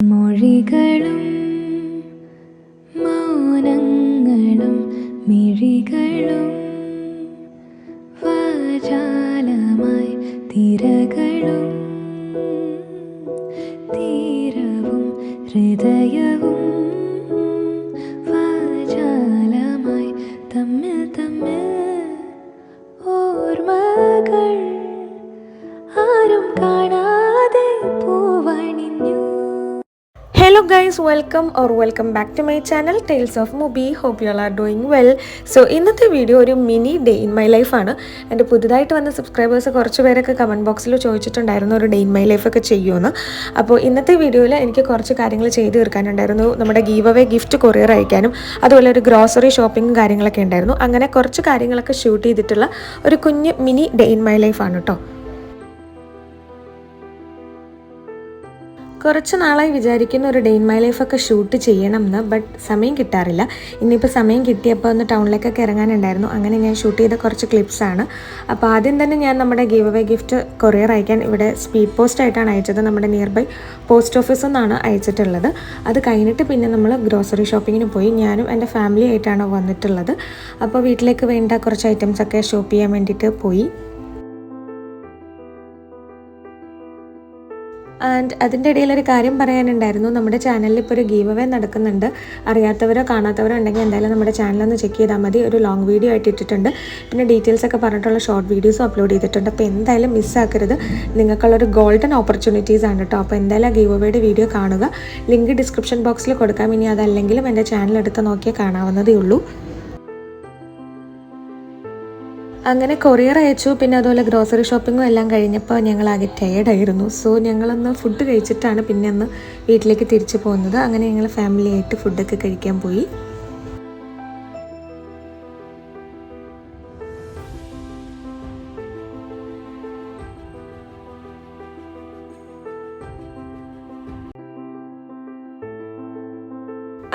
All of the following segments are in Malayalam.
മൊഴികളും മൗനങ്ങളും മിഴികളും വാചാലമായി തിരകളും തീരവും ഹൃദയവും വാചാലമായി തമ്മിൽ തമ്മിൽ ഓർമ്മകൾ ആരും കാണാതെ പൂവണിഞ്ഞു. Hello guys, welcome back to my channel Tales of Mubi. Hope you all are doing well. So ഇന്നത്തെ വീഡിയോ ഒരു mini day in my life ആണ്. എൻ്റെ പുതുതായിട്ട് വന്ന സബ്സ്ക്രൈബേഴ്സ് കുറച്ച് പേരൊക്കെ കമൻറ്റ് ബോക്സിൽ ചോദിച്ചിട്ടുണ്ടായിരുന്നു ഒരു ഡേ ഇൻ മൈ ലൈഫ് ഒക്കെ ചെയ്യുമെന്ന്. അപ്പോൾ ഇന്നത്തെ വീഡിയോയിൽ എനിക്ക് കുറച്ച് കാര്യങ്ങൾ ചെയ്ത് തീർക്കാനുണ്ടായിരുന്നു. നമ്മുടെ ഗീവ് അവേ ഗിഫ്റ്റ് കൊറിയർ അയക്കാനും അതുപോലെ ഒരു ഗ്രോസറി ഷോപ്പിംഗും കാര്യങ്ങളൊക്കെ ഉണ്ടായിരുന്നു. അങ്ങനെ കുറച്ച് കാര്യങ്ങളൊക്കെ ഷൂട്ട് ചെയ്തിട്ടുള്ള ഒരു കുഞ്ഞ് mini day in my life ആണ് കേട്ടോ. കുറച്ച് നാളായി വിചാരിക്കുന്ന ഒരു ഡേ ഇൻ മൈ ലൈഫൊക്കെ ഷൂട്ട് ചെയ്യണം എന്ന്, ബട്ട് സമയം കിട്ടാറില്ല. ഇന്നിപ്പോൾ സമയം കിട്ടിയപ്പോൾ ഒന്ന് ടൗണിലേക്കൊക്കെ ഇറങ്ങാനുണ്ടായിരുന്നു. അങ്ങനെ ഞാൻ ഷൂട്ട് ചെയ്ത കുറച്ച് ക്ലിപ്സാണ്. അപ്പോൾ ആദ്യം തന്നെ ഞാൻ നമ്മുടെ ഗീവ് അവേ ഗിഫ്റ്റ് കൊറിയർ അയക്കാൻ ഇവിടെ സ്പീഡ് പോസ്റ്റ് ആയിട്ടാണ് അയച്ചത്. നമ്മുടെ നിയർ ബൈ പോസ്റ്റ് ഓഫീസിൽ നിന്നാണ് അയച്ചിട്ടുള്ളത്. അത് കഴിഞ്ഞിട്ട് പിന്നെ നമ്മൾ ഗ്രോസറി ഷോപ്പിങ്ങിന് പോയി. ഞാനും എൻ്റെ ഫാമിലി ആയിട്ടാണ് വന്നിട്ടുള്ളത്. അപ്പോൾ വീട്ടിലേക്ക് വേണ്ട കുറച്ച് ഐറ്റംസൊക്കെ ഷോപ്പ് ചെയ്യാൻ വേണ്ടിയിട്ട് പോയി. ആൻഡ് അതിൻ്റെ ഇടയിലൊരു കാര്യം പറയാനുണ്ടായിരുന്നു. നമ്മുടെ ചാനലിൽ ഇപ്പോൾ ഒരു ഗീവ് അവേ നടക്കുന്നുണ്ട്. അറിയാത്തവരോ കാണാത്തവരോ ഉണ്ടെങ്കിൽ എന്തായാലും നമ്മുടെ ചാനലൊന്ന് ചെക്ക് ചെയ്താൽ മതി. ഒരു ലോങ് വീഡിയോ ആയിട്ട് ഇട്ടിട്ടുണ്ട്. പിന്നെ ഡീറ്റെയിൽസ് ഒക്കെ പറഞ്ഞിട്ടുള്ള ഷോർട്ട് വീഡിയോസും അപ്ലോഡ് ചെയ്തിട്ടുണ്ട്. അപ്പോൾ എന്തായാലും മിസ്സാക്കരുത്. നിങ്ങൾക്കുള്ളൊരു ഗോൾഡൻ ഓപ്പർച്യൂണിറ്റീസ് ആണ് കേട്ടോ. അപ്പോൾ എന്തായാലും ഗീവ് അവേയുടെ വീഡിയോ കാണുക. ലിങ്ക് ഡിസ്ക്രിപ്ഷൻ ബോക്സിൽ കൊടുക്കാം. ഇനി അതല്ലെങ്കിലും എൻ്റെ ചാനൽ എടുത്ത് നോക്കിയാൽ കാണാവുന്നതേ ഉള്ളൂ. അങ്ങനെ കൊറിയർ അയച്ചു. പിന്നെ അതുപോലെ ഗ്രോസറി ഷോപ്പിങ്ങും എല്ലാം കഴിഞ്ഞപ്പോൾ ഞങ്ങളാകെ ടയേർഡായിരുന്നു. സോ ഞങ്ങളൊന്ന് ഫുഡ് കഴിച്ചിട്ടാണ് പിന്നെ ഒന്ന് വീട്ടിലേക്ക് തിരിച്ചു പോകുന്നത്. അങ്ങനെ ഞങ്ങൾ ഫാമിലി ആയിട്ട് ഫുഡൊക്കെ കഴിക്കാൻ പോയി.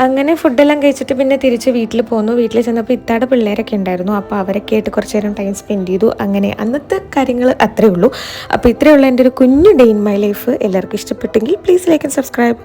അങ്ങനെ ഫുഡെല്ലാം കഴിച്ചിട്ട് പിന്നെ തിരിച്ച് വീട്ടിൽ പോന്നു. വീട്ടിൽ ചെന്നപ്പോൾ ഇത്താടെ പിള്ളേരൊക്കെ ഉണ്ടായിരുന്നു. അപ്പോൾ അവരൊക്കെ ആയിട്ട് കുറച്ച് നേരം ടൈം സ്പെൻഡ് ചെയ്തു. അങ്ങനെ അന്നത്തെ കാര്യങ്ങൾ അത്രയേ ഉള്ളൂ. അപ്പോൾ ഇത്രയേ ഉള്ളൂ എൻ്റെ ഒരു കുഞ്ഞു ഡേ ഇൻ മൈ ലൈഫ്. എല്ലാവർക്കും ഇഷ്ടപ്പെട്ടെങ്കിൽ പ്ലീസ് ലൈക്ക് ആൻഡ് സബ്സ്ക്രൈബ്.